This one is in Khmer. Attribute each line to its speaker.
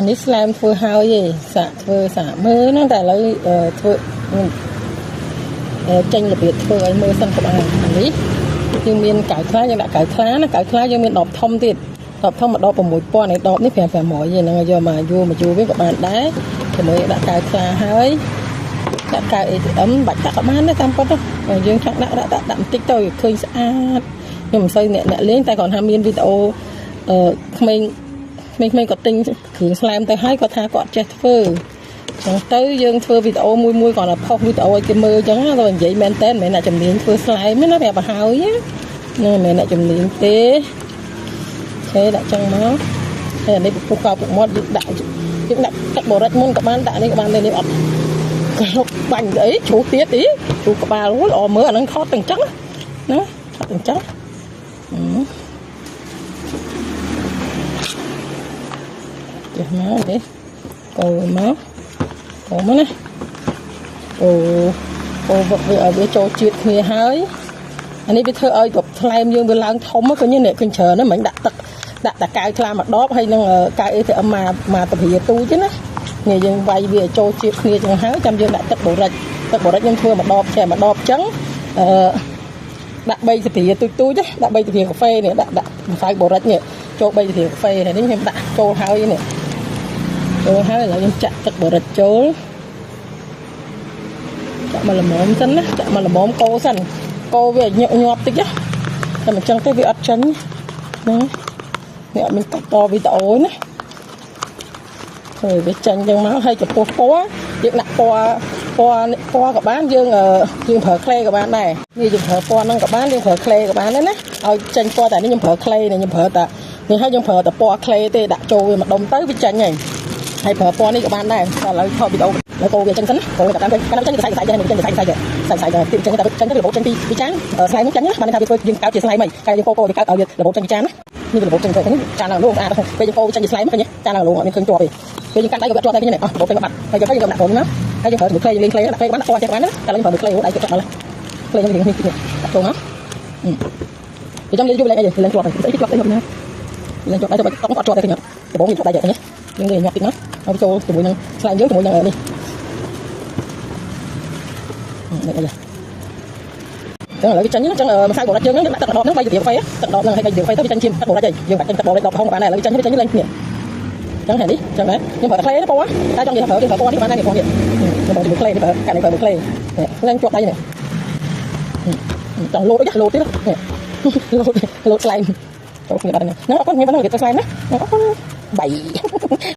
Speaker 1: នេះស្លែមធ្វើហើយឯងសាក់ធ្វើសាក់មើលហ្នឹងតែឥឡូវធ្វើចេញរបៀបធ្វើឲ្យមើលសិនក៏បាននេះយើងមានកៅខ្លះយើងដាក់កៅខ្លះណាកៅខ្លះយើងមានដបធំទៀតដបធំមកដប6000ឯដបនេះ500ហ្នឹងយកមកយួរវិញក៏បានដែរជាមួយដាក់កៅខ្លះហើយដាក់កៅ ATM បាច់ដាក់ក៏បានដែរតាមពិតយើងឆាក់ដាក់បន្តិចទៅឃើញស្អាតខ្ញុំមិនសូវអ្នកលេងតែគាត់ថាមានវីដេអូក្មេងក៏ទិញគ្រឿងស្លែមទៅហើយគាត់ថាគាត់ចេះធ្វើចឹងទៅយើងធ្វើវីដេអូមួយគាត់ផុសវីដេអូឲ្យគេមើលចឹងទៅនិយាយមែនតើមិនមែនអ្នកជំនាញធ្វើស្លែមណាប្រាប់ឲ្យហ្នឹងមិនមែនអ្នកជំនាញទេគេដាក់ចឹងមកហើយអានេះពុកកោពុកមាត់យើងដាក់ទឹកបរិចមុនក៏បានដាក់នេះក៏បាននេះអត់គ្រប់បាញ់អីជ្រុះទៀតអីជ្រុះក្បាលល្អមើលអាហ្នឹងខត់ទាំងចឹងណាខត់ទាំងចឹងចេះមកនេះកូរមកណាអូវឹកវាចូលជាតិគ្នាហើយអានេះវាធ្វើឲ្យគ្រប់ថ្លែមយើងវាឡើងធំឃើញនេះឃើញច្រើនហ្នឹងមិនដាក់ទឹកដាក់តែកៅខ្លះមកដបហើយនឹងកៅ ATM មកតារាទូចឹងណានេះយើងវាយវាចូលជាតិគ្នាចឹងហើយចាំយើងដាក់ទឹកបរិចខ្ញុំធ្វើមកដបចេះមកដបចឹងដាក់3តារាទូចណាដាក់3តារាកាហ្វេនេះដាក់ម្សៅបរិចនេះចូល3តារាកាហ្វេហើយនេះខ្ញុំដាក់ចូលហើយនេះចូលហើយឥឡូវខ្ញុំចាក់ទឹកបរិចចូលចាក់មកល្មមសិនណាចាក់មកល្មមកូរសិនកូរវាញាប់តិចណាតែមិនចឹងទៅវាអត់ចាញ់ណានេះអត់មានកាត់តវីដេអូណាហើយវាចាញ់ចឹងមកហើយចំពោះពណ៌យើងដាក់ពណ៌ក៏បានយើងប្រើក្លេក៏បានដែរនេះយើងប្រើពណ៌ហ្នឹងក៏បានយើងប្រើក្លេក៏បានដែរណាឲ្យចាញ់ពណ៌តែនេះខ្ញុំប្រើក្លេនេះខ្ញុំប្រើតែនេះហើយយើងប្រើតែពណ៌ក្លេទេដាក់ចូលវាម្ដុំទៅវាចាញ់ហើយប្រើពណ៌នេះក៏បានដែរតែឥឡូវថតវីដេអូแล้วโกវាចឹងសិនណាโกតែតាមចឹងចាញ់សាយទៅចាញ់សាយទៅចឹងតែចឹងទៅរបបចឹងពីចានស្លែងចឹងណាបានថាវាធ្វើយើងកោតជាស្លែងមកតែយើងកោវាកោតឲ្យរបបចឹងពីចានណានេះរបបចឹងទៅនេះចានឡើងលោកអាពេលយើងកោចឹងជាស្លែងមកឃើញចានឡើងលោកអត់មានឃើញជាប់ទេពេលយើងកាត់ដៃក៏ជាប់តែឃើញនេះរបបចឹងក៏បាត់ហើយយើងដាក់ខ្លួនណាហើយយើងប្រើមួយក្លេយើងលេងក្លេដាក់ក្លេបានពណ៌ចេះបានណាតែយើងប្រើមួយក្លេដៃក៏ចាប់ដល់ក្លេយើងនេះដាក់ចូលមកពីចាំយើងយកលេងអីលេងជាប់ទៅជាប់ទៅណាលេងជាប់ដៃទៅต้องអត់ជាប់តែឃើញរបបយើងជាប់ដៃទៅនេះយើងលេងញាប់តិចណាហើយចូលជាមួយនឹងស្លែងយើងជាមួយនឹងនេះនេះចឹងឥឡូវវាចាញ់ចឹងម្សៅបរិចយើងហ្នឹងដាក់ទឹកដបហ្នឹង3កាហ្វេទឹកដបហ្នឹងឲ្យ3កាហ្វេទៅវាចាញ់ឈាមទឹកបរិចយើងបាច់ទឹកបរិចដបហុងបានដែរឥឡូវចាញ់លេងនេះចឹងហេនេះចឹងដែរខ្ញុំប្រើក្លេណាពណ៌តែចង់និយាយថាប្រើពណ៌នេះបានដែរនេះពណ៌នេះខ្ញុំប្រើក្លេនេះប្រើកាត់នេះប្រើក្លេឡើងជាប់ដៃនេះចង់លោតទៀតលោតស្លែងចូលគ្នាបាត់ហ្នឹងអរគុណខ្ញុំបាននិយាយទៅស្លែងណាអរគុណបាយ